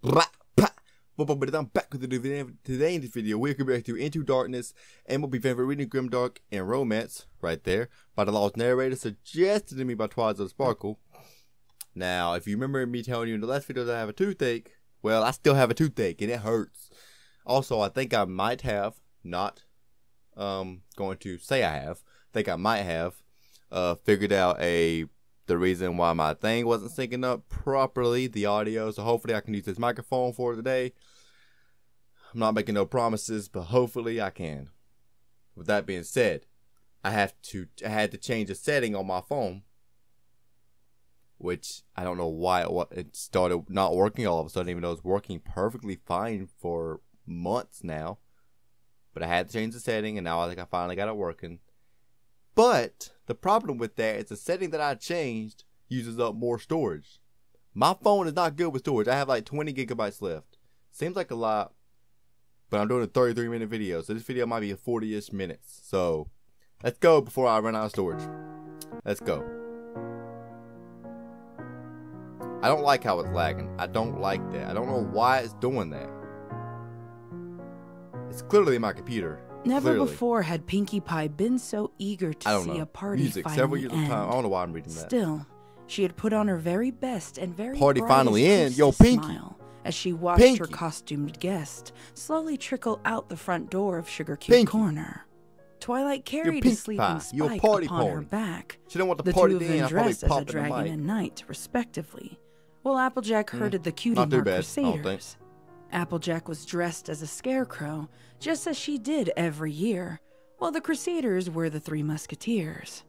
But I'm back with a new video. Today in this video, we're going to be reacting to Into Darkness, and we'll be reading Grimdark and Romance, right there, by the Lost Narrator, suggested to me by Twids of Sparkle. Now, if you remember me telling you in the last video that I have a toothache, well, I still have a toothache, and it hurts. Also, I think I might have, not going to say I have, think I might have figured out the reason why my thing wasn't syncing up properly, the audio, so hopefully I can use this microphone for today. I'm not making no promises, but hopefully I can. With that being said, I had to change a setting on my phone, which I don't know why it started not working all of a sudden, even though it's working perfectly fine for months now. But I had to change the setting, and now I think I finally got it working. But the problem with that is the setting that I changed uses up more storage. My phone is not good with storage. I have like 20 gigabytes left. Seems like a lot, but I'm doing a 33-minute video, so this video might be a 40-ish minutes. So let's go before I run out of storage. Let's go. I don't like how it's lagging. I don't like that. I don't know why it's doing that. It's clearly my computer. Never before had Pinkie Pie been so eager to see a party several years finally end. of time. I don't know why I'm reading that. Still, she had put on her very best and very party finally end. Yo, Pinkie! Smile as she watched her costumed guest slowly trickle out the front door of Sugar Cube Corner. Twilight carried a sleeping Spike upon her back. She didn't want the party two of them then. dressed as a dragon and knight, respectively, while Applejack herded the Cutie Mark Crusaders. Applejack was dressed as a scarecrow, just as she did every year, while the Crusaders were the Three Musketeers.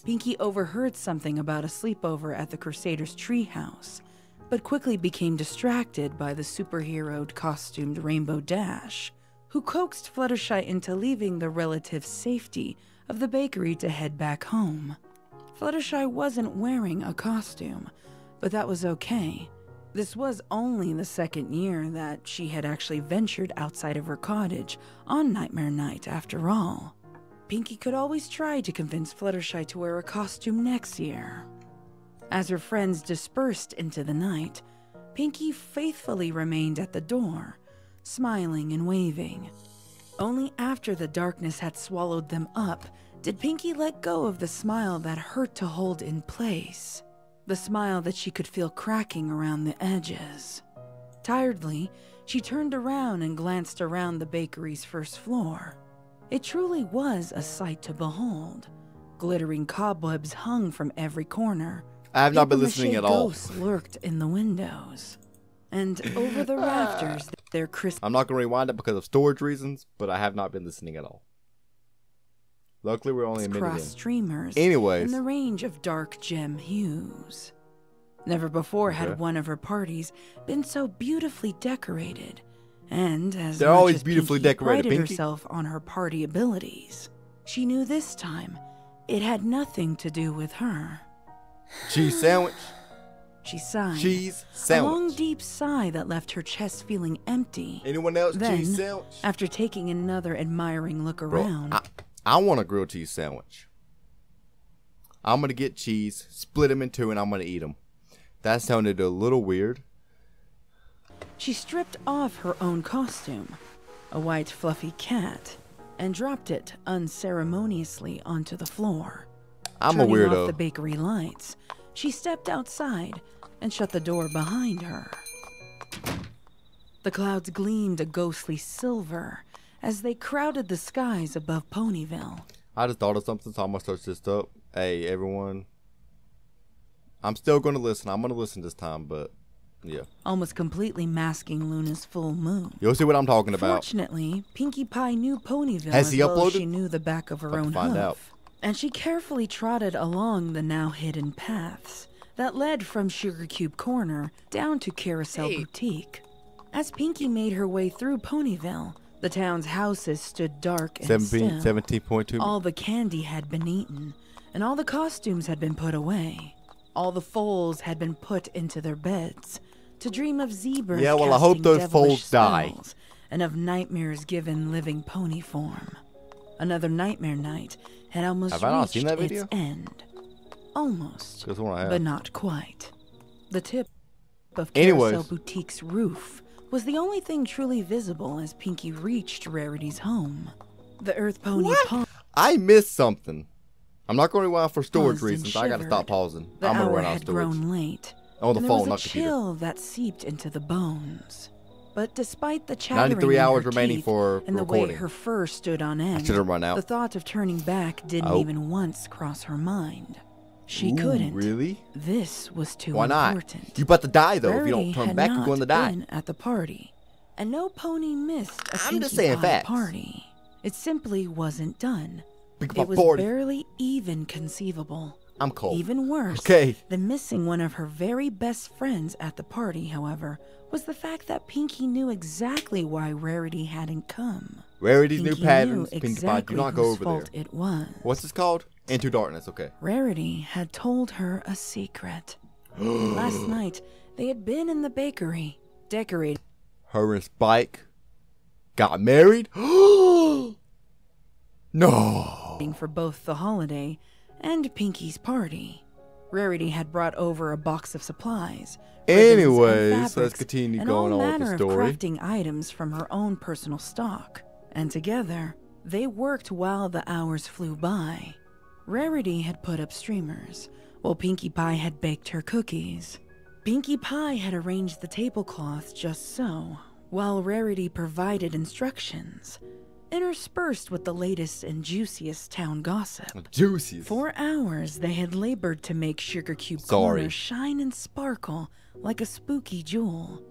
Pinkie overheard something about a sleepover at the Crusaders' treehouse, but quickly became distracted by the superheroed costumed Rainbow Dash, who coaxed Fluttershy into leaving the relative safety of the bakery to head back home. Fluttershy wasn't wearing a costume, but that was okay. This was only the second year that she had actually ventured outside of her cottage on Nightmare Night after all. Pinkie could always try to convince Fluttershy to wear a costume next year. As her friends dispersed into the night, Pinkie faithfully remained at the door, smiling and waving. Only after the darkness had swallowed them up did Pinkie let go of the smile that hurt to hold in place. The smile that she could feel cracking around the edges. Tiredly, she turned around and glanced around the bakery's first floor. It truly was a sight to behold. Glittering cobwebs hung from every corner. I have not been listening at all. Ghosts lurked in the windows. And over the rafters, their crisp... I'm not going to rewind it because of storage reasons, but I have not been listening at all. Luckily, we're only a minute in. Streamers Anyways, in the range of dark gem hues. Never before had one of her parties been so beautifully decorated, and as they're always beautifully decorated, prided herself on her party abilities, she knew this time it had nothing to do with her. Cheese sandwich. She sighed. Cheese sandwich. A long, deep sigh that left her chest feeling empty. Anyone else? Then, cheese sandwich. After taking another admiring look around. I want a grilled cheese sandwich. I'm going to get cheese, split them in two, and I'm going to eat them. That sounded a little weird. She stripped off her own costume, a white fluffy cat, and dropped it unceremoniously onto the floor. I'm a weirdo. Turning off the bakery lights, she stepped outside and shut the door behind her. The clouds gleamed a ghostly silver as they crowded the skies above Ponyville. I just thought of something, so I'm going to search this up. Hey, everyone. I'm still going to listen. I'm going to listen this time, but yeah. Almost completely masking Luna's full moon. You'll see what I'm talking about. Fortunately, Pinkie Pie knew Ponyville as well as she knew the back of her own hoof. And she carefully trotted along the now hidden paths that led from Sugar Cube Corner down to Carousel Boutique. As Pinkie made her way through Ponyville, the town's houses stood dark and still. 17.2. All the candy had been eaten, and all the costumes had been put away. All the foals had been put into their beds to dream of zebras. Yeah, well, I hope those foals die. And of nightmares given living pony form. Another nightmare night had almost reached its end. Almost, but not quite. The tip of Carousel Boutique's roof was the only thing truly visible as Pinkie reached Rarity's home. The Earth Pony paused. I missed something. I'm not going to rewind for storage reasons. I gotta stop pausing. The I'm gonna hour run out of had storage. grown late. On the phone, not a computer. chill that seeped into the bones. But despite the chattering 93 hours in her remaining teeth for and the recording. way her fur stood on end, I should have run out. the thought of turning back didn't even once cross her mind. She couldn't. Really? This was too Why not? important. You about to die though. Rarity if you don't turn had back, you're not going to die. been at the party, and no pony missed a I'm just Pinkie saying Pie facts. party. It simply wasn't done. Pinkie Pie It was party. barely even conceivable. I'm cold. Even worse than missing one of her very best friends at the party, however, was the fact that Pinkie knew exactly why Rarity hadn't come. Rarity's new Pinkie patterns. knew Pinkie Pie, do not go whose over fault there. it was. What's this called? Into Darkness. Okay. Rarity had told her a secret. Last night, they had been in the bakery, decorating. Her and Spike got married? No. For both the holiday and Pinkie's party. Rarity had brought over a box of supplies. Anyways, let's continue going on with the manner story. of crafting items from her own personal stock. And together, they worked while the hours flew by. Rarity had put up streamers, while Pinkie Pie had baked her cookies. Pinkie Pie had arranged the tablecloth just so, while Rarity provided instructions, interspersed with the latest and juiciest town gossip. Juiciest. For hours, they had labored to make Sugar Cube Corner shine and sparkle like a spooky jewel.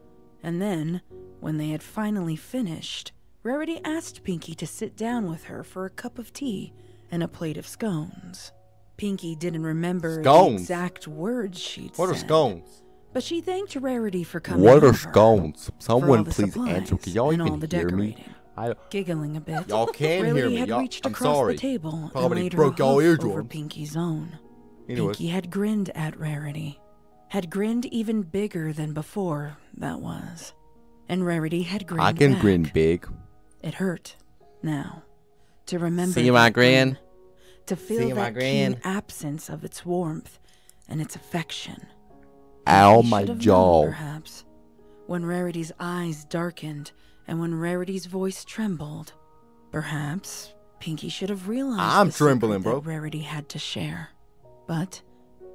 And then, when they had finally finished, Rarity asked Pinkie to sit down with her for a cup of tea and a plate of scones. Pinkie didn't remember the exact words she'd said. What are scones? But she thanked Rarity for coming over. What are over, scones? Someone for all the please answer. Can y'all and even all the hear me? decorating. Giggling a bit, Y'all can hear Rarity me. had Y'all, reached I'm across sorry. the table Probably and laid broke her y'all hoof eardrums. over Pinkie's own. Anyways. Pinkie had grinned at Rarity. Had grinned even bigger than before, that was. And Rarity had grinned I can back. grin big. It hurt, now, to remember See my that grin? to feel that keen absence of its warmth and its affection. Ow, Pinkie my should have jaw. known, perhaps, when Rarity's eyes darkened and when Rarity's voice trembled. Perhaps Pinkie should have realized I'm the trembling, secret bro. that Rarity had to share. But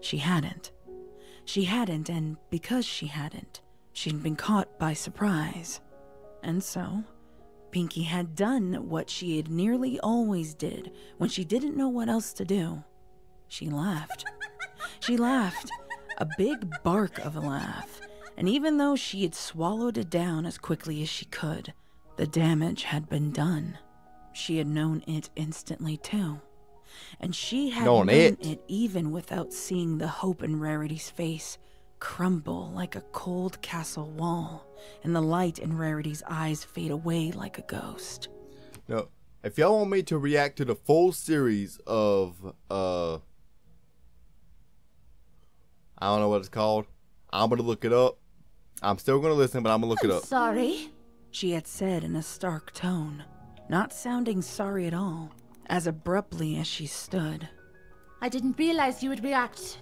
she hadn't. She hadn't, and because she hadn't, she'd been caught by surprise. And so, Pinkie had done what she had nearly always did when she didn't know what else to do. She laughed. She laughed, a big bark of a laugh, and even though she had swallowed it down as quickly as she could, the damage had been done. She had known it instantly too. And she had known it even without seeing the hope in Rarity's face crumble like a cold castle wall, and the light in Rarity's eyes fade away like a ghost. No, if y'all want me to react to the full series of, I don't know what it's called. I'm gonna look it up. I'm still gonna listen, but I'm gonna look it up. Sorry, she had said in a stark tone, not sounding sorry at all, as abruptly as she stood. I didn't realize you would react.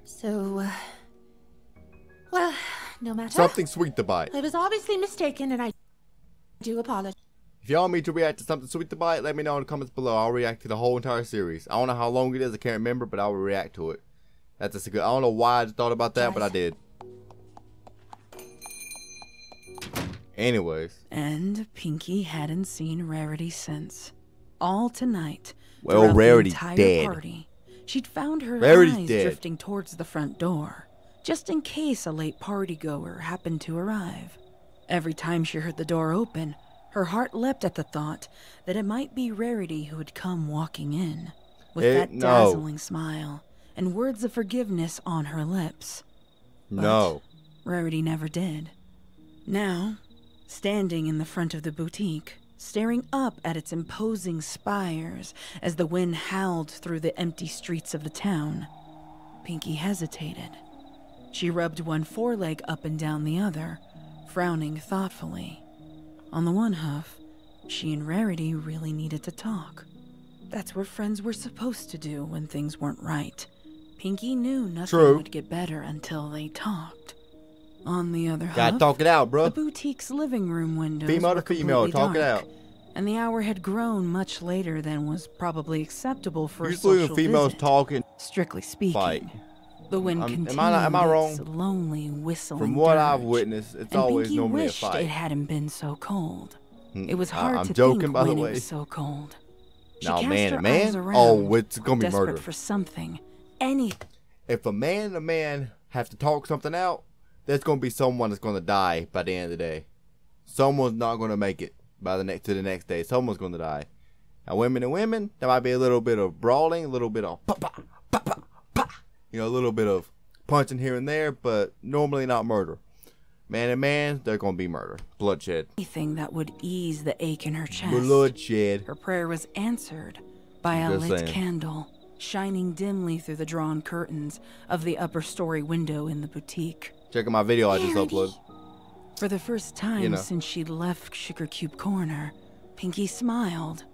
So, well, no matter. Something sweet to bite. I was obviously mistaken, and I do apologize. If y'all want me to react to something sweet to bite, let me know in the comments below. I'll react to the whole entire series. I don't know how long it is, I can't remember, but I will react to it. That's just a good. I don't know why I thought about that, but I did. Anyways. And Pinkie hadn't seen Rarity since. All tonight. Well, Rarity's dead. Party, she'd found her Rarity's eyes dead. drifting towards the front door, just in case a late partygoer happened to arrive. Every time she heard the door open, her heart leapt at the thought that it might be Rarity who had come walking in, with that dazzling smile and words of forgiveness on her lips. But Rarity never did. Now, standing in the front of the boutique, staring up at its imposing spires as the wind howled through the empty streets of the town, Pinkie hesitated. She rubbed one foreleg up and down the other, frowning thoughtfully. On the one hoof, she and Rarity really needed to talk. That's what friends were supposed to do when things weren't right. Pinkie knew nothing would get better until they talked. On the other Gotta hand, talk it out, bro. the boutique's living room windows Female were to female, completely talk it dark, out. and the hour had grown much later than was probably acceptable for a Usually social when females visit. talking, Strictly speaking, fight. the wind continued am I wrong? its lonely whistling From what I've dirge, witnessed, it's and always Pinkie normally a wished fight. it hadn't been so cold. It was hard I'm to joking, think by the when way. it was so cold. She Now, cast man her to man? eyes around, Oh, it's gonna be desperate murder. for something, anything. If a man and a man have to talk something out, there's gonna be someone that's gonna die by the end of the day. Someone's not gonna make it by the next day. Someone's gonna die. Now, women and women, there might be a little bit of brawling, a little bit of pa pa pa pa pa. You know, a little bit of punching here and there, but normally not murder. Man and man, they're gonna be murder, bloodshed. Anything that would ease the ache in her chest. Bloodshed. Her prayer was answered by a Just lit saying. candle shining dimly through the drawn curtains of the upper story window in the boutique. Check out my video I just Rarity. uploaded. For the first time You know. since she'd left Sugar Cube Corner, Pinkie smiled.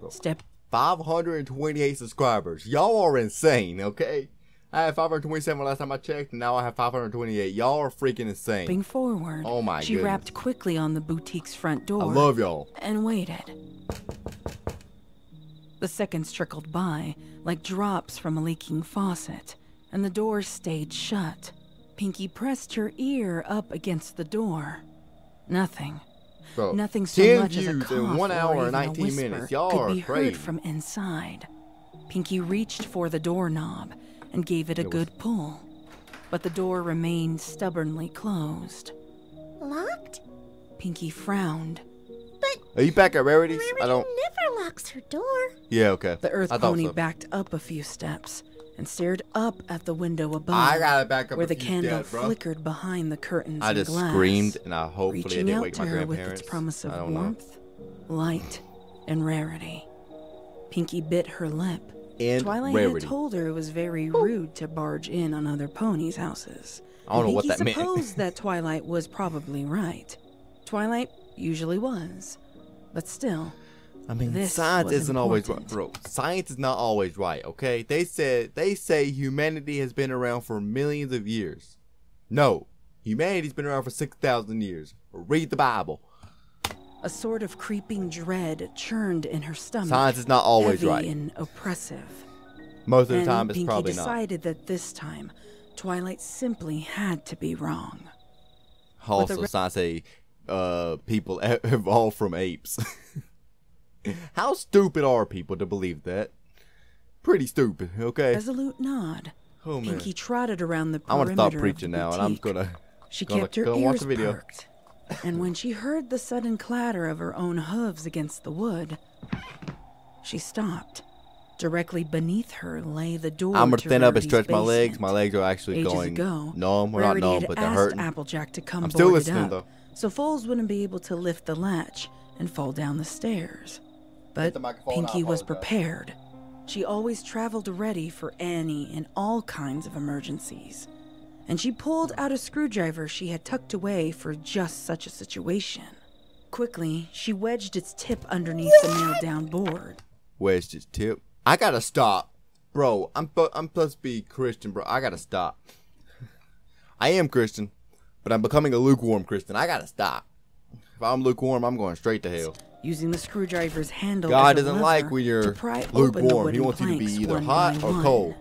Stepped 528 subscribers. Y'all are insane, okay? I had 527 last time I checked, and now I have 528. Y'all are freaking insane. forward. Oh my She goodness. rapped quickly on the boutique's front door. I love y'all. And waited. The seconds trickled by like drops from a leaking faucet, and the door stayed shut. Pinkie pressed her ear up against the door. Nothing. Bro, Nothing so 10 much as a views cough in 1 or hour and even a 19 whisper minutes. Y'all could are be crazy. heard from inside. Pinkie reached for the doorknob and gave it a good pull, but the door remained stubbornly closed. Locked? Pinkie frowned. Are you back at Rarities? Rarity I don't. never locks her door. Yeah, okay. The Earth I thought Pony so. backed up a few steps and stared up at the window above, I gotta back up where a the few candle steps, bro. flickered behind the curtains I and just glass, screamed, and I hopefully it reaching didn't out wake to my her with grandparents. its promise of I don't know. warmth, light, and rarity. Pinkie bit her lip. And Twilight Rarity. had told her it was very rude to barge in on other ponies' houses. I don't know what Pinkie that meant. supposed that Twilight was probably right. Twilight usually was, but still. I mean, This science was isn't always right, important. bro. Science is not always right, okay? They say humanity has been around for millions of years. No, humanity's been around for 6,000 years. Read the Bible. A sort of creeping dread churned in her stomach. Science is not always heavy right. and oppressive. Most of the And time, it's Pinkie probably not. decided that this time, Twilight simply had to be wrong. Also, science say people evolved from apes. How stupid are people to believe that? Pretty stupid, okay? Resolute nod. Oh man, Pinkie trotted around the I want perimeter to of stop preaching the now, and I'm boutique. gonna She gonna kept her go watch ears the video. perked, and when she heard the sudden clatter of her own hooves against the wood, she stopped. Directly beneath her lay the door I'm gonna to stand up and Rarity's stretch my legs. basement. My legs are actually Ages going ago, numb. Well, not Rarity numb, had but they're asked hurting. Applejack to come I'm still board it listening, up, though. so Foles wouldn't be able to lift the latch and fall down the stairs. But the microphone, I Pinkie was apologize. prepared. She always traveled ready for any and all kinds of emergencies. And she pulled out a screwdriver she had tucked away for just such a situation. Quickly, she wedged its tip underneath the nailed-down board. Where's this tip? I gotta stop, bro. I'm supposed to be Christian, bro. I gotta stop. I am Christian, but I'm becoming a lukewarm Christian. I gotta stop. If I'm lukewarm, I'm going straight to hell. Using the screwdriver's handle God as a doesn't lever like when to you're pry open the lukewarm. He wooden wants you to be planks either one hot by or one. cold.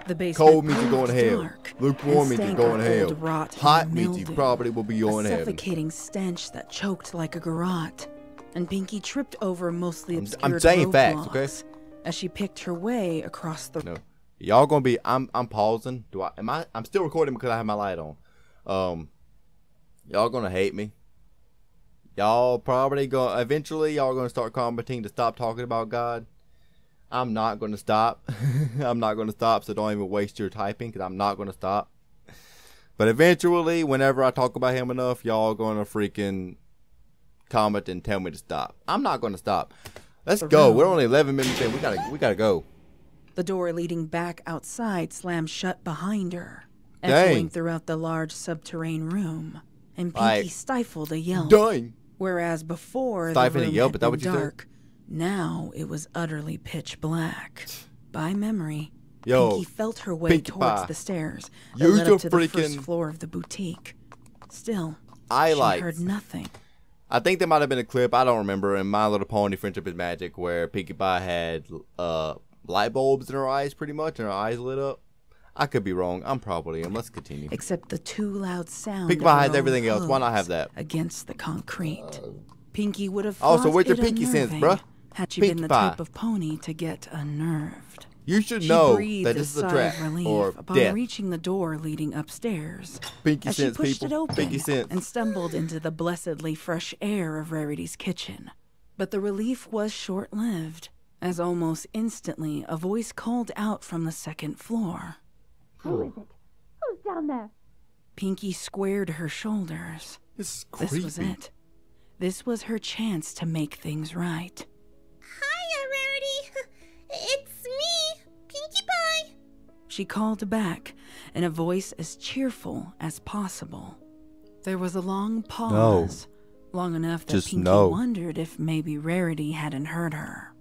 The basement Cold means you're going to proved hell. dark Lukewarm and means you're stank going of to old hell. rot and Hot means you mildew. probably will be going to A heaven. suffocating stench that choked like a garrote, and Pinkie tripped over mostly obscured I'm saying facts, okay? roadblocks as she picked her way across the. No, y'all gonna be. I'm pausing. I'm still recording because I have my light on. Y'all gonna hate me. Y'all probably gonna eventually. Y'all gonna start commenting to stop talking about God. I'm not gonna stop. I'm not gonna stop. So don't even waste your typing because I'm not gonna stop. But eventually, whenever I talk about him enough, y'all gonna freaking comment and tell me to stop. I'm not gonna stop. Let's go. We're only 11 minutes in. We gotta go. The door leading back outside slammed shut behind her, Dang. echoing throughout the large subterranean room. And Pinkie Like, stifled a yelp. Dang. Whereas before Stifling the a room yelp, had is that been what you said? dark, now it was utterly pitch black. By memory, Yo, Pinkie felt her way Pinkie towards Pie. the stairs that Use led your up to the first freaking- floor of the boutique. Still, I she heard nothing. I think there might have been a clip, I don't remember, in My Little Pony Friendship is Magic, where Pinkie Pie had light bulbs in her eyes, pretty much, and her eyes lit up. I could be wrong. I'm probably am. Let's continue. Except the too loud sound. Pinkie Pie has everything else. Why not have that? Against the concrete. Pinkie would have thought so where's your pinky sense, bruh? Had she been the type of pony to get unnerved. You should know that this is a trap or upon death. reaching the door leading upstairs. Pinky as sense, she pushed people. it open Pinky sense. and stumbled into the blessedly fresh air of Rarity's kitchen. But the relief was short-lived, as almost instantly a voice called out from the second floor. Who is it? Who's down there? Pinkie squared her shoulders. This was it. This was her chance to make things right. Hiya, Rarity. It's me, Pinkie Pie. She called back in a voice as cheerful as possible. There was a long pause, long enough that Pinkie wondered if maybe Rarity hadn't heard her.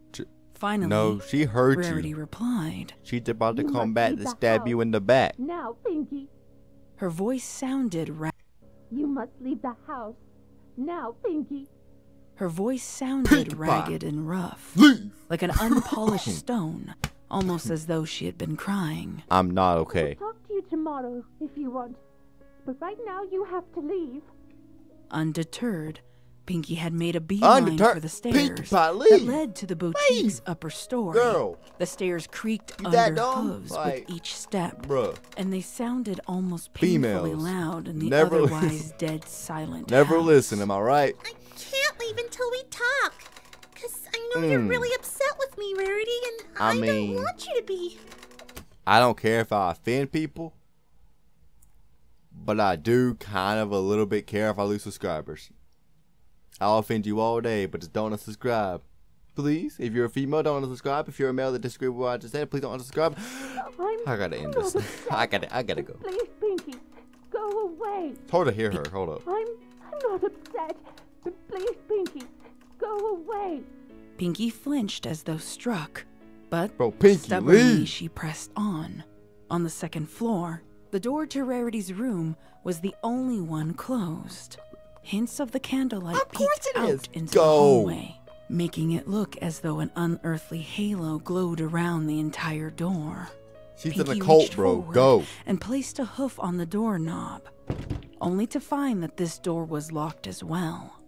Finally, no, she heard Rarity replied. She's about to come back to stab you in the back. Now, Pinkie. Her voice sounded You must leave the house. Now, Pinkie. Her voice sounded ragged and rough. Leave! Like an unpolished stone, almost as though she had been crying. I'm not okay. I'll talk to you tomorrow if you want. But right now you have to leave. Undeterred, Pinkie had made a beeline for the stairs that led to the boutique's upper story. Girl. The stairs creaked under hooves with each step, bruh. and they sounded almost painfully loud in the otherwise dead silent Never house. listen, am I right? I can't leave until we talk. Because I know you're really upset with me, Rarity, and I don't want you to be. I don't care if I offend people, but I do kind of a little bit care if I lose subscribers. I'll offend you all day, but just don't unsubscribe. Please, if you're a female, don't unsubscribe. If you're a male that disagrees with what I just said, please don't unsubscribe. I gotta end this. I gotta go. Please, Pinkie, go away. It's hard to hear her. Hold up. I'm not upset. Please, Pinkie, go away. Pinkie flinched as though struck, but Pinkie, stubbornly leave. she pressed on. On the second floor, the door to Rarity's room was the only one closed. Hints of the candlelight peeked out into the hallway, making it look as though an unearthly halo glowed around the entire door. She's Pinkie in a cult, reached bro. forward Go. and placed a hoof on the doorknob, only to find that this door was locked as well.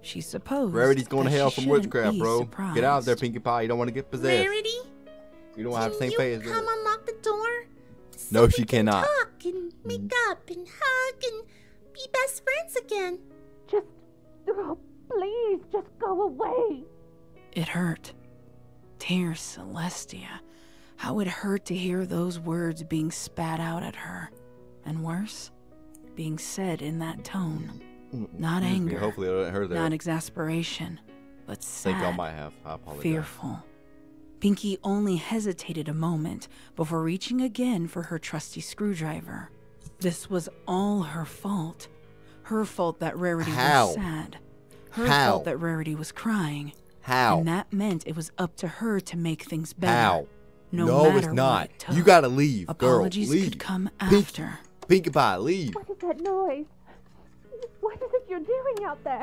She supposed Rarity's going to hell from witchcraft, bro. Surprised. Get out of there, Pinkie Pie. You don't want to get possessed. Rarity? You don't have the same face. Can you come unlock the door? No, So she we can cannot. Talk and make up and hug and be best friends again. Oh, please, just go away. It hurt. Dear Celestia, how it hurt to hear those words being spat out at her. And worse, being said in that tone. Not anger, Hopefully I didn't hurt that. not exasperation, but sad, I think I might have. I apologize. fearful. Pinkie only hesitated a moment before reaching again for her trusty screwdriver. This was all her fault. Her fault that Rarity was sad. Her fault that Rarity was crying. How? And that meant it was up to her to make things better. How? No, it's matter not. what it took. You gotta leave, Apologies girl. Leave. could come Pinkie. after. Pinkie Pie, leave. What is that noise? What is it you're doing out there?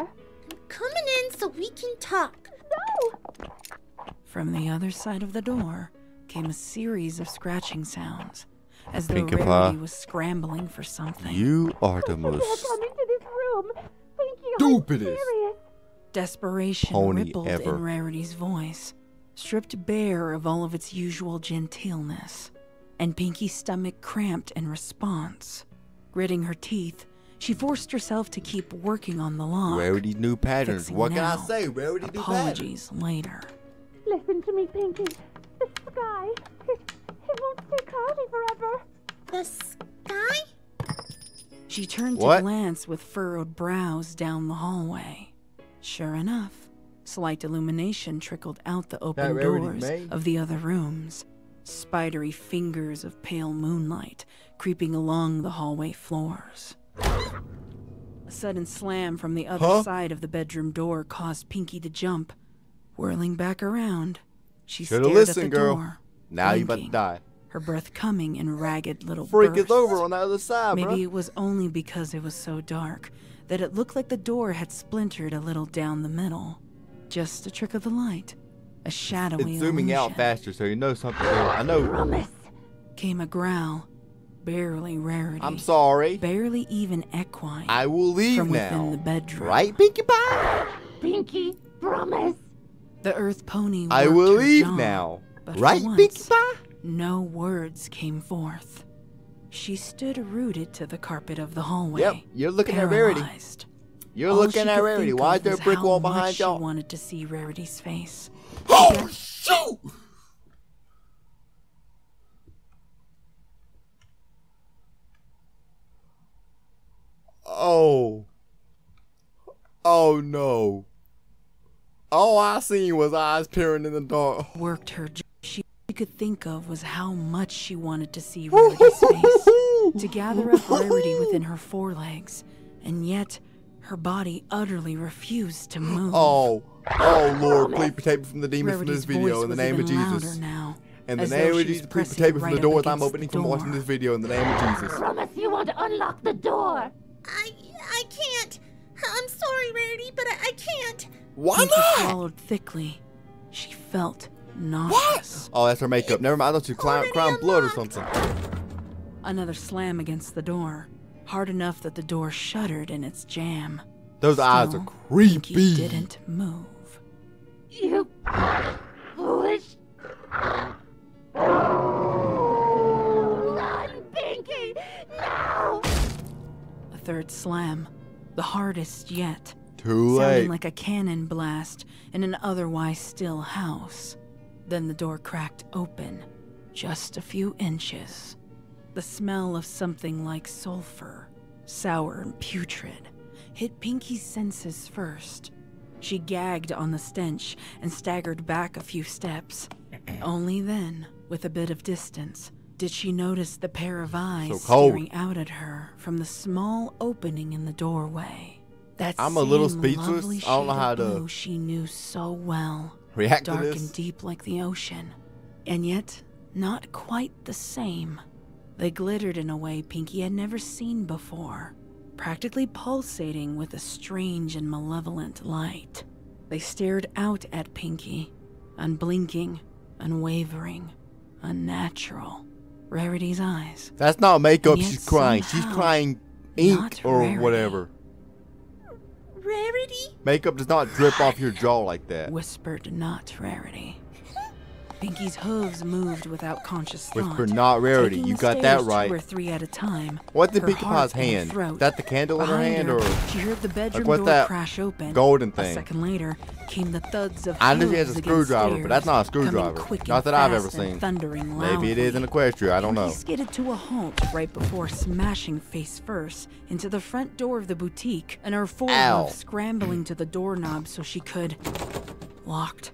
I'm coming in so we can talk. No! From the other side of the door came a series of scratching sounds, as though Pinkie Pie. Rarity was scrambling for something. You are the Come into most this room. Pinkie, stupidest I'm serious. Desperation pony rippled ever. in Rarity's voice, stripped bare of all of its usual genteelness, and Pinkie's stomach cramped in response. Gritting her teeth, she forced herself to keep working on the lock. Rarity's new patterns. fixing What can I now. say? Rarity's new patterns. Apologies later. Listen to me, Pinkie. The sky, it won't stay cloudy forever. The sky? She turned What? to glance with furrowed brows down the hallway. Sure enough, slight illumination trickled out the open Rarity doors made? of the other rooms. Spidery fingers of pale moonlight creeping along the hallway floors. A sudden slam from the other side of the bedroom door caused Pinkie to jump. Whirling back around, she Should've stared listened, at the girl. door. Now you about to blinking. die. her breath coming in ragged little Freak bursts. is over on the other side, bro. Maybe it was only because it was so dark that it looked like the door had splintered a little down the middle. Just a trick of the light. A shadowy It's zooming out illusion. faster, so you know something. I know. Promise. Came a growl. Barely Rarity. I'm sorry. Barely even equine. I will leave from now. within the bedroom. Right, Pinkie Pie? Pinkie, promise. The Earth Pony I worked will her leave jaw, now. but for Right, once, Pinkie Pie? no words came forth. She stood rooted to the carpet of the hallway. Yep, you're looking at Rarity. paralyzed. You're All looking she at could Rarity. think Why of is there a was brick how wall much behind y'all? She wanted to see Rarity's face. Oh, shoot! Oh. Oh no. All I seen was eyes peering in the dark. Worked her jaw. She could think of was how much she wanted to see Rarity's face. To gather up Rarity within her forelegs, and yet her body utterly refused to move. Oh Lord, please protect me from the demons from this Rarity's video voice in the was name of even Jesus. louder now, In the as name though of she was Jesus, please pressing protect me from right the up doors I'm against opening the from watching door. this video in the name of Jesus. Promise you won't unlock the door. I can't. I'm sorry, Rarity, but I can't. Why Pinkie not? swallowed thickly. She felt nauseous. Oh, that's her makeup. Never mind. I thought you crying blood or something. Another slam against the door, hard enough that the door shuddered in its jam. Those eyes are Still, creepy. Pinkie didn't move. You foolish. Run, Pinkie! No! A third slam, the hardest yet, Too sounding late. like a cannon blast in an otherwise still house. Then the door cracked open, just a few inches. The smell of something like sulfur, sour and putrid, hit Pinkie's senses first. She gagged on the stench and staggered back a few steps. Only then, with a bit of distance, did she notice the pair of eyes staring out at her from the small opening in the doorway. That I'm a little same speechless. lovely I don't know shade how of to blue she knew so well. React to Dark this. and deep like the ocean, and yet not quite the same. They glittered in a way Pinkie had never seen before, practically pulsating with a strange and malevolent light. They stared out at Pinkie, unblinking, unwavering, unnatural. Rarity's eyes. That's not makeup. And yet She's crying. She's somehow crying ink not or Rarity. whatever. Rarity? Makeup does not drip off your jaw like that. Whispered not Rarity. Pinkie's hooves moved without conscious thought. Whisper not Rarity. Taking You the got that stairs right. 2 or 3 at a time. What's in her Pinkie heart Pie's in her hand? throat. Is that the candle in her Behind hand her, or she heard the bedroom what's door that crash open. golden A thing? second later came the thuds of I know she has hooves a against screwdriver, but that's not a stairs, coming screwdriver. quick Not and that I've fast ever and seen. Thundering Maybe it is in Equestria. I don't know. Pinkie skidded to a halt right before smashing face first into the front door of the boutique, and her forearm scrambling to the doorknob so she could. Locked.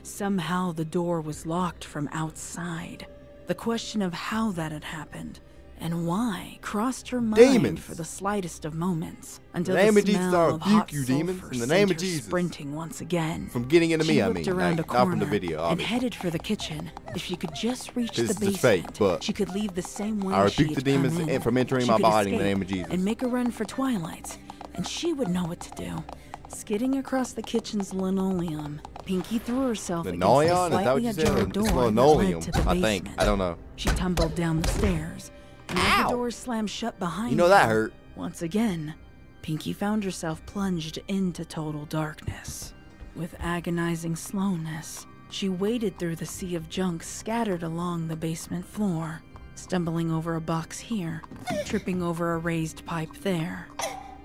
Somehow the door was locked from outside. The question of how that had happened and why crossed her mind Demons. for the slightest of moments, until In the name the of Jesus, smell I of rebuke hot you, demons. sulfur In the sent name of her Jesus. sprinting once again. From getting into She me, I whipped mean. around Like, a not corner from the video, and obviously. headed for the kitchen. If she could just reach This the is basement, fake, but she could leave the same way I she rebuke had the demons come in. from entering She my could body in the escape name of Jesus. and make a run for Twilight's, and she would know what to do. Skidding across the kitchen's linoleum, Pinkie threw herself against the Linoleum? Is that what slightly you said? ajar It's door that linoleum, led to the I basement. think. I don't know. She tumbled down the stairs, and as the door slammed shut behind You know that her, hurt. once again, Pinkie found herself plunged into total darkness. With agonizing slowness, she waded through the sea of junk scattered along the basement floor, stumbling over a box here, tripping over a raised pipe there.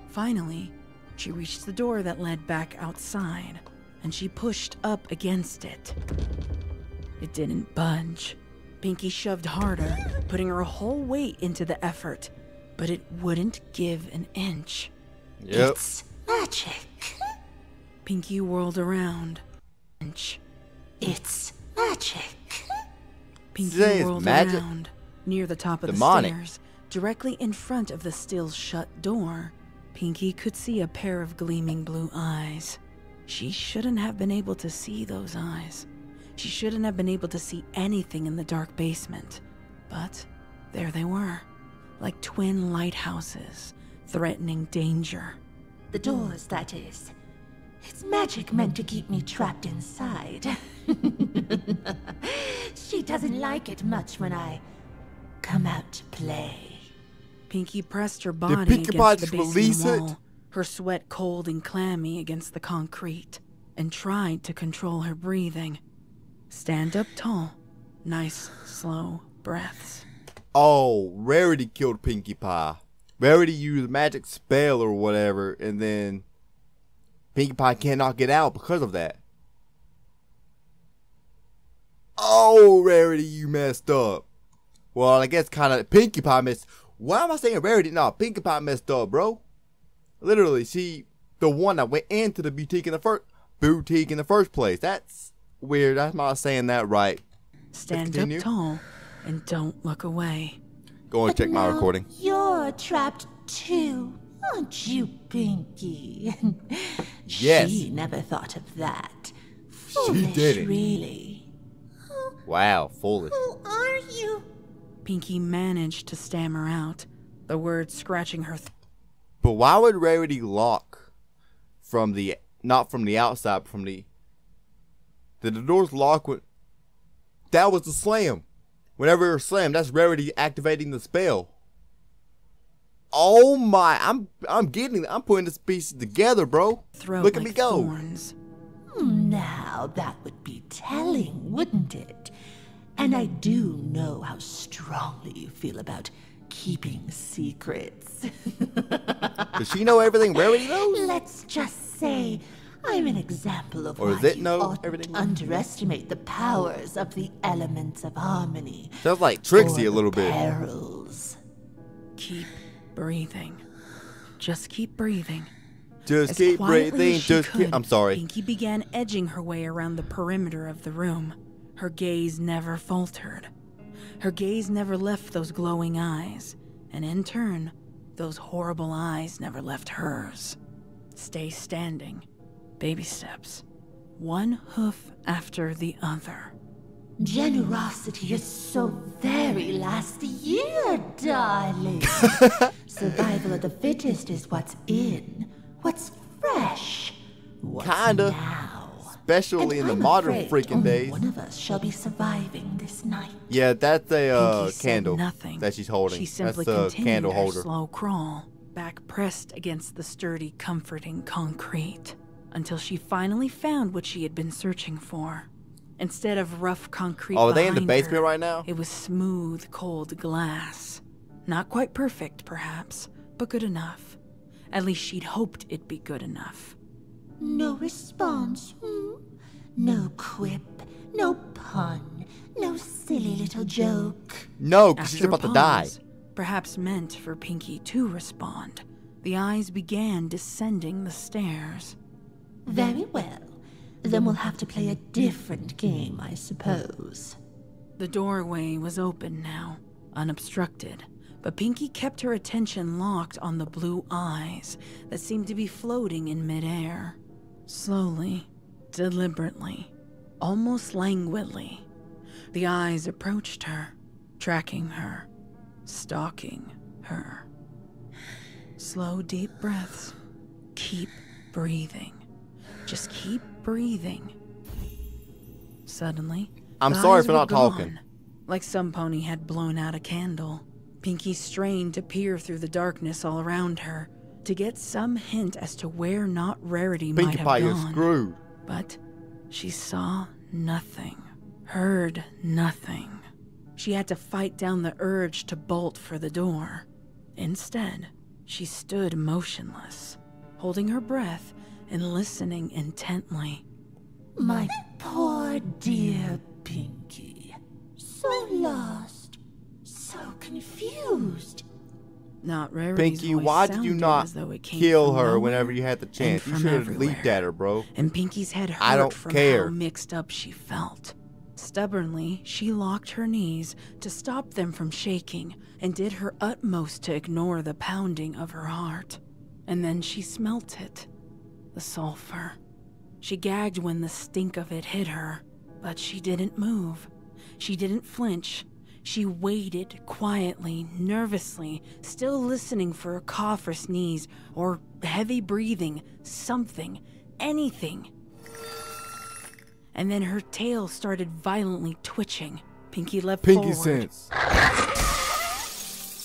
Finally, she reached the door that led back outside, and she pushed up against it. It didn't budge. Pinkie shoved harder, putting her whole weight into the effort, but it wouldn't give an inch. Yep. It's magic. Pinkie whirled around. It's magic. Pinkie Today is whirled magic? around, near the top of Demonic. the stairs, directly in front of the still shut door. Pinkie could see a pair of gleaming blue eyes. She shouldn't have been able to see those eyes. She shouldn't have been able to see anything in the dark basement. But there they were, like twin lighthouses, threatening danger. The doors, that is. It's magic meant to keep me trapped inside. She doesn't like it much when I come out to play. Pinkie pressed her body against the base of the wall, her sweat cold and clammy against the concrete, and tried to control her breathing. Stand up tall. Nice, slow breaths. Oh, Rarity killed Pinkie Pie. Rarity used a magic spell or whatever, and then Pinkie Pie cannot get out because of that. Oh, Rarity, you messed up. Well, I guess kind of Pinkie Pie messed. Why am I saying Rarity? No, Pinkie Pie messed up, bro. Literally, she the one that went into the boutique in the first place. That's weird. I'm not saying that right. Stand up tall and don't look away. Go and check my recording. You're trapped too, aren't you, Pinkie? Yes. She never thought of that. She didn't. Really. Wow, foolish. Who are you? Pinkie managed to stammer out, the words scratching her throat. But why would Rarity lock from the, not from the outside, but from the doors lock when, that was the slam. Whenever it slammed, that's Rarity activating the spell. Oh my, I'm putting this piece together, bro. Look at me go. Thorns. Now that would be telling, wouldn't it? And I do know how strongly you feel about keeping secrets. Does she know everything Rarity knows? Let's just say I'm an example of Or why does it you know oughtn't everything? underestimate the powers of the elements of harmony. Sounds like Trixie or a little the bit. perils. Keep breathing. Just keep breathing. Just As keep quietly breathing. as she Just keep. could, I'm sorry. Pinkie began edging her way around the perimeter of the room. Her gaze never faltered. Her gaze never left those glowing eyes, and in turn, those horrible eyes never left hers. Stay standing. Baby steps. One hoof after the other. Generosity is so very last year, darling. Survival of the fittest is what's in, what's fresh, what's Kinda. now. Especially in And the I'm modern afraid freaking only days. one of us shall be surviving this night. Yeah, that's a Pinkie said candle nothing. that she's holding. She simply That's the continued candle her holder. slow crawl, back pressed against the sturdy, comforting concrete, until she finally found what she had been searching for. Instead of rough concrete Oh, are they in the behind basement her, right now? it was smooth, cold glass. Not quite perfect, perhaps, but good enough. At least she'd hoped it'd be good enough. No response, No quip, no pun, no silly little joke. No, because she's After a about to die. pause, perhaps meant for Pinkie to respond, the eyes began descending the stairs. Very well. Then we'll have to play a different game, I suppose. The doorway was open now, unobstructed, but Pinkie kept her attention locked on the blue eyes that seemed to be floating in midair. Slowly, deliberately, almost languidly, the eyes approached her, tracking her, stalking her. Slow, deep breaths. Keep breathing. Just keep breathing. Suddenly, I'm the sorry eyes for were not talking. gone, like some pony had blown out a candle. Pinkie strained to peer through the darkness all around her, to get some hint as to where not Rarity might Pinkie have Pie, you're gone. screwed. But she saw nothing, heard nothing. She had to fight down the urge to bolt for the door. Instead, she stood motionless, holding her breath and listening intently. My poor dear Pinkie. So lost, so confused. Not Rarity's Pinkie, voice why did you sounded not as though it came kill from her nowhere whenever you had the chance? and You from should have everywhere. leaped at her, bro. And Pinkie's head hurt I don't from care. how mixed up she felt. Stubbornly, she locked her knees to stop them from shaking and did her utmost to ignore the pounding of her heart. And then she smelt it. The sulfur. She gagged when the stink of it hit her, but she didn't move. She didn't flinch. She waited quietly, nervously, still listening for a cough or sneeze, or heavy breathing, something, anything. And then her tail started violently twitching. Pinkie leapt forward. Sense.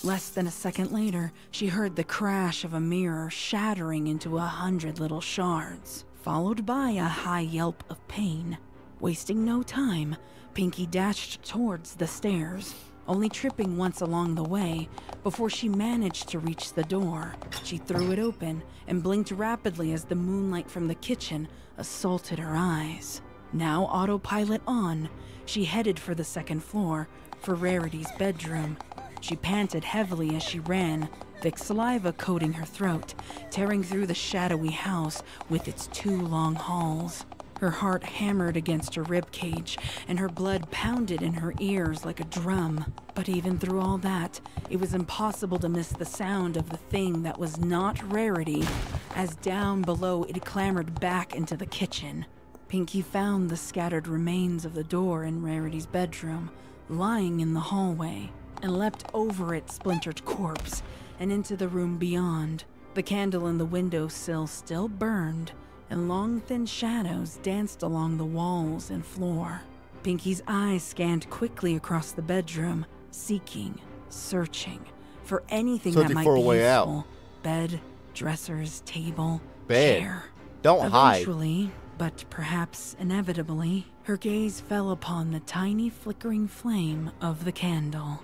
Less than a second later, she heard the crash of a mirror shattering into 100 little shards, followed by a high yelp of pain. Wasting no time, Pinkie dashed towards the stairs, only tripping once along the way before she managed to reach the door. She threw it open and blinked rapidly as the moonlight from the kitchen assaulted her eyes. Now autopilot on, she headed for the second floor, for Rarity's bedroom. She panted heavily as she ran, thick saliva coating her throat, tearing through the shadowy house with its 2 long halls. Her heart hammered against her ribcage, and her blood pounded in her ears like a drum. But even through all that, it was impossible to miss the sound of the thing that was not Rarity, as down below it clambered back into the kitchen. Pinkie found the scattered remains of the door in Rarity's bedroom, lying in the hallway, and leapt over its splintered corpse and into the room beyond. The candle in the windowsill still burned, and long thin shadows danced along the walls and floor. Pinkie's eyes scanned quickly across the bedroom, seeking, searching for anything that might be useful. Bed, dressers, table, chair. Don't hide. Eventually, but perhaps inevitably, her gaze fell upon the tiny flickering flame of the candle.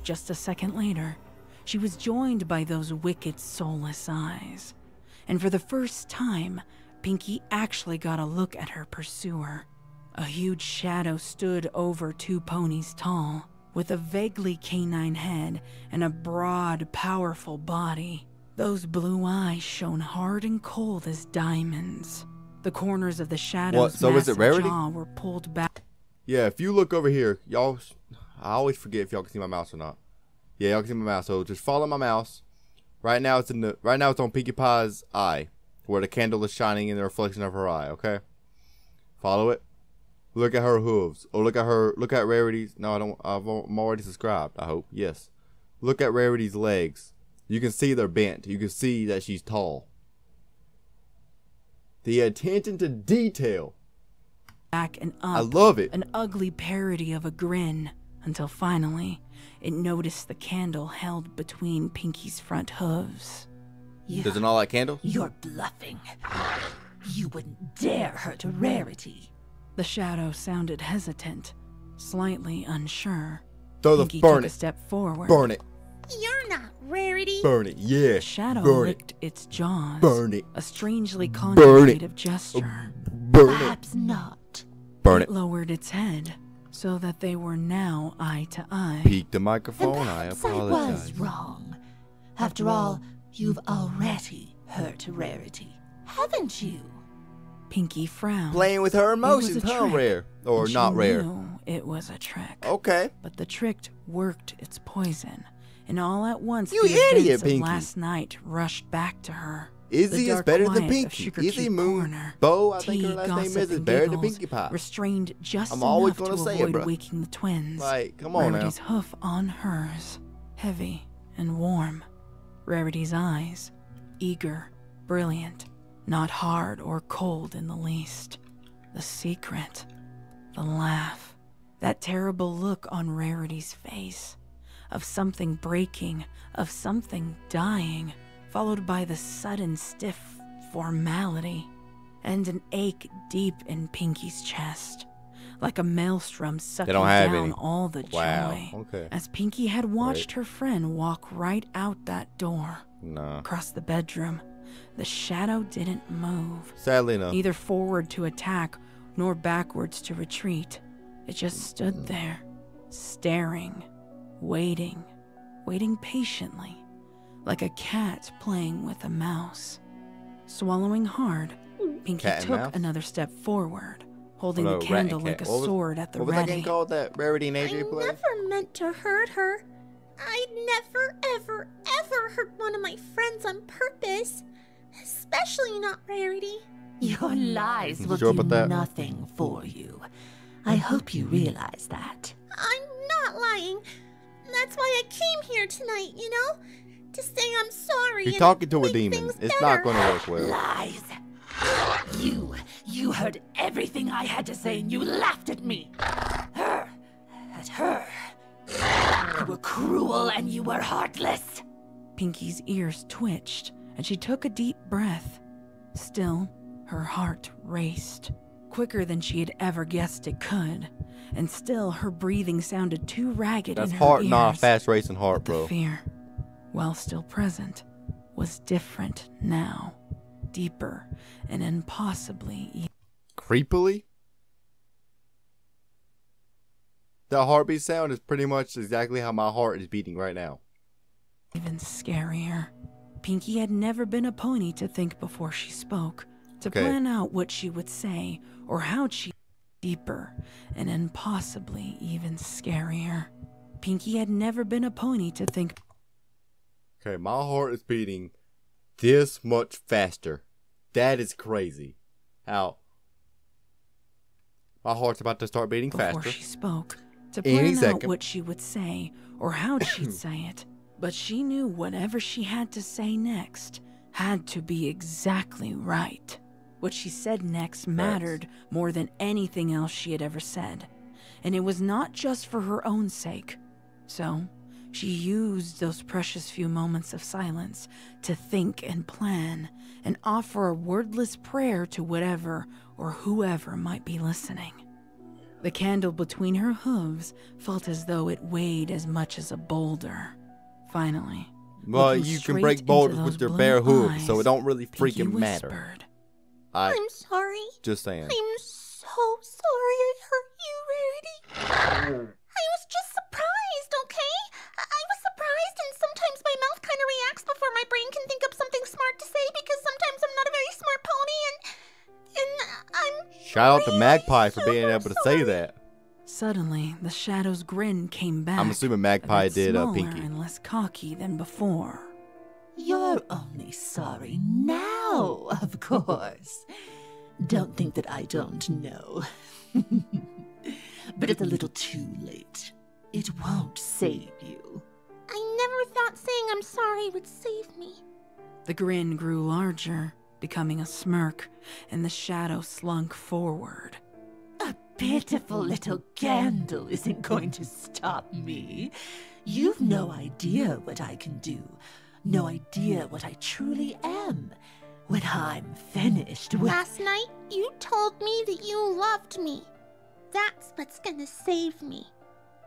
Just a second later, she was joined by those wicked, soulless eyes. And for the first time, Pinkie actually got a look at her pursuer. A huge shadow stood over 2 ponies tall, with a vaguely canine head and a broad, powerful body. Those blue eyes shone hard and cold as diamonds. The corners of the shadow's massive jaw were pulled back. Yeah, if you look over here, y'all, I always forget if y'all can see my mouse or not. Yeah, y'all can see my mouse, so just follow my mouse. Right now it's on Pinkie Pie's eye, where the candle is shining in the reflection of her eye, okay? Follow it. Look at her hooves. Oh, look at Rarity's. No, I'm already subscribed, I hope. Yes. Look at Rarity's legs. You can see they're bent. You can see that she's tall. The attention to detail. Back and up. I love it. An ugly parody of a grin, until finally, it noticed the candle held between Pinkie's front hooves. Doesn't all like candles? You're bluffing. You wouldn't dare hurt Rarity. The shadow sounded hesitant, slightly unsure. Burn took it. A step forward. Burn it. You're not Rarity. Burn it, yeah. The shadow licked its jaws. Burn it. A strangely contemplative gesture. Burn Perhaps not. Burn it lowered its head, so that they were now eye to eye. Peek the microphone, I I apologize. was wrong. After all, you've already hurt Rarity, haven't you? Pinkie frowned. Playing with her emotions, huh, Rare? Or and not she Rare? Knew it was a trick. Okay. But the trick worked its poison, and all at once You the events idiot, of Pinkie. last night rushed back to her. Izzy is better than Pinkie. Izzy Moon Bo, I think her last name is better than Pinkie Pie. Restrained just I'm always enough gonna to say it, avoid bro. waking the twins. Like, come on Rarity's hoof on hers, heavy and warm. Rarity's eyes, eager, brilliant, not hard or cold in the least. The secret, the laugh, that terrible look on Rarity's face, of something breaking, of something dying, followed by the sudden stiff formality, and an ache deep in Pinkie's chest, like a maelstrom sucking down all the joy, as Pinkie had watched her friend walk right out that door. Across the bedroom, the shadow didn't move. Sadly enough. Neither forward to attack, nor backwards to retreat. It just stood there, staring, waiting patiently, like a cat playing with a mouse. Swallowing hard, Pinkie took another step forward, holding the candle like a sword at the ready. What was that game called that Rarity and AJ played? I never meant to hurt her. I never, ever, ever hurt one of my friends on purpose. Especially not Rarity. Your lies will do nothing for you. I hope you realize that. I'm not lying. That's why I came here tonight, you know? To say I'm sorry. You're talking to a demon. It's not going to work well. Lies. You heard everything I had to say and you laughed at me. At her. You were cruel and you were heartless. Pinkie's ears twitched, and she took a deep breath. Still, her heart raced, quicker than she had ever guessed it could. And still, her breathing sounded too ragged in her ears. That's heart, not a fast-racing heart, bro. The fear, while still present, was different now. Deeper and impossibly... Creepily? That heartbeat sound is pretty much exactly how my heart is beating right now. Even scarier. Pinkie had never been a pony to think before she spoke, to plan out what she would say, or how she... Deeper and impossibly even scarier. Pinkie had never been a pony to think... Okay, my heart is beating this much faster. That is crazy. How? My heart's about to start beating faster. Before she spoke, to plan out what she would say, or how she'd say it. But she knew whatever she had to say next had to be exactly right. What she said next mattered more than anything else she had ever said. And it was not just for her own sake. So, she used those precious few moments of silence to think and plan and offer a wordless prayer to whatever or whoever might be listening. The candle between her hooves felt as though it weighed as much as a boulder. Finally, well, you can break boulders with your bare hooves, so it don't really freaking matter. I'm sorry. Just saying. I'm so sorry I hurt you, Rarity. I was just surprised, okay? I was surprised, and sometimes my mouth kind of reacts before my brain can think up something smart to say, because sometimes I'm not a very smart pony, and I'm... Shout out to Magpie for being able to say that. Suddenly, the shadow's grin came back. I'm assuming Magpie did Pinkie. And less cocky than before. You're only sorry now, of course. Don't think that I don't know. But it's a little too late. It won't save you. I never thought saying I'm sorry would save me. The grin grew larger, becoming a smirk, and the shadow slunk forward. A pitiful little candle isn't going to stop me. You've no idea what I can do. No idea what I truly am when I'm finished with... Last night, you told me that you loved me. That's what's gonna save me.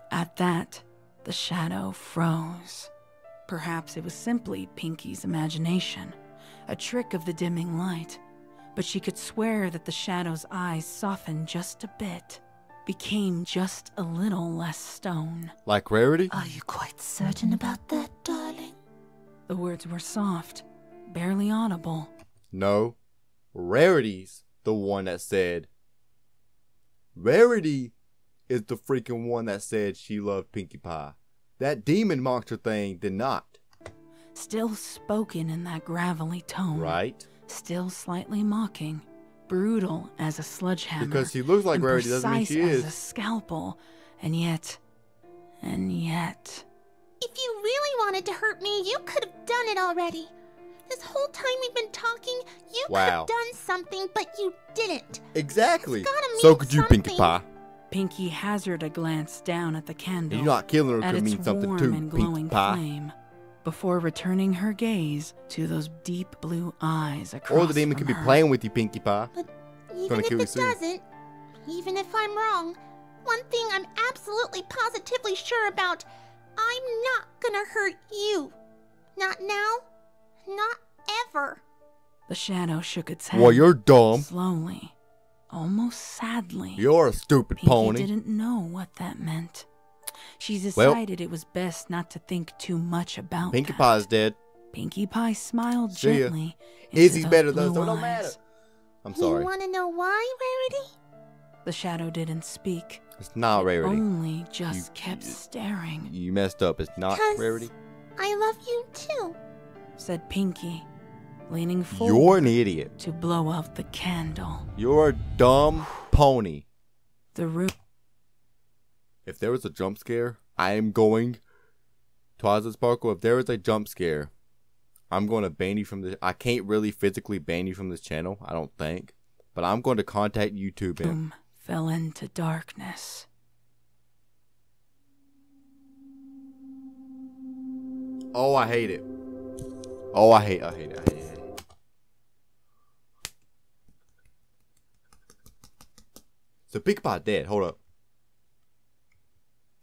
At that, the shadow froze. Perhaps it was simply Pinkie's imagination, a trick of the dimming light. But she could swear that the shadow's eyes softened just a bit, became just a little less stone. Like Rarity? Are you quite certain about that, darling? The words were soft, barely audible. No, Rarity's the one that said. Rarity is the freaking one that said she loved Pinkie Pie. That demon monster thing did not. Still spoken in that gravelly tone. Right. Still slightly mocking, brutal as a sledgehammer. Because she looks like Rarity doesn't mean she is. As a scalpel, and yet. If you really wanted to hurt me, you could have done it already. This whole time we've been talking, you could have done something, but you didn't. Exactly. So could you, Pinkie Pie. Pinkie hazarded a glance down at the candle. You're not killing her could mean something too, and glowing Pinkie Pie. Flame, before returning her gaze to those deep blue eyes across Or the demon could be playing with you, Pinkie Pie. But even if it doesn't, even if I'm wrong, one thing I'm absolutely positively sure about, I'm not gonna hurt you. Not now, not ever. The shadow shook its head. Well, you're dumb. Slowly, almost sadly. You're a stupid pony. Pinkie didn't know what that meant. She decided it was best not to think too much about Pinkie Pie's dead. Pinkie Pie smiled gently. Izzy's better though, so it don't matter. I'm sorry. You wanna know why, Rarity? The shadow didn't speak. It's not Rarity. Only just kept staring. You messed up. It's not Rarity. I love you too, said Pinkie, leaning forward. You're an idiot. To blow out the candle. You're a dumb pony. The room. If there was a jump scare I am going, Twiza Sparkle, if there is a jump scare, I'm going to ban you from this. I can't really physically ban you from this channel, I don't think. But I'm going to contact YouTube and fell into darkness. Oh, I hate it. Oh, I hate it. So PINKIE dead. Hold up.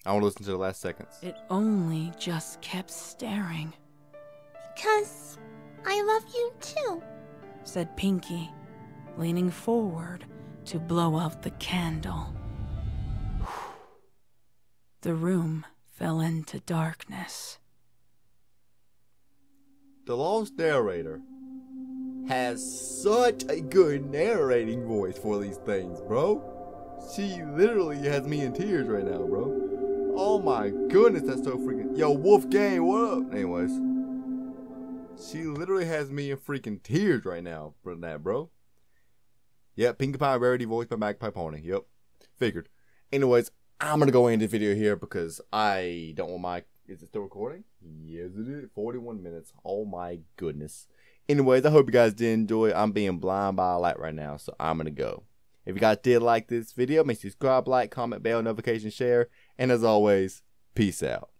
I want to listen to the last seconds. It only just kept staring. Because I love you too, said Pinkie, leaning forward to blow out the candle. The room fell into darkness. The lost narrator has such a good narrating voice for these things, bro. She literally has me in tears right now, bro. Oh my goodness, that's so freaking... Yo, Wolfgang, what up? Anyways. She literally has me in freaking tears right now for that, bro. Yep, Pinkie Pie rarity voiced by Magpie Pony. Yep, figured. Anyways, I'm going to go end the video here because I don't want my... Is it still recording? Yes, it is. 41 minutes. Oh my goodness. Anyways, I hope you guys did enjoy. I'm being blind by a light right now, so I'm going to go. If you guys did like this video, make sure you subscribe, like, comment, bell, notification, share. And as always, peace out.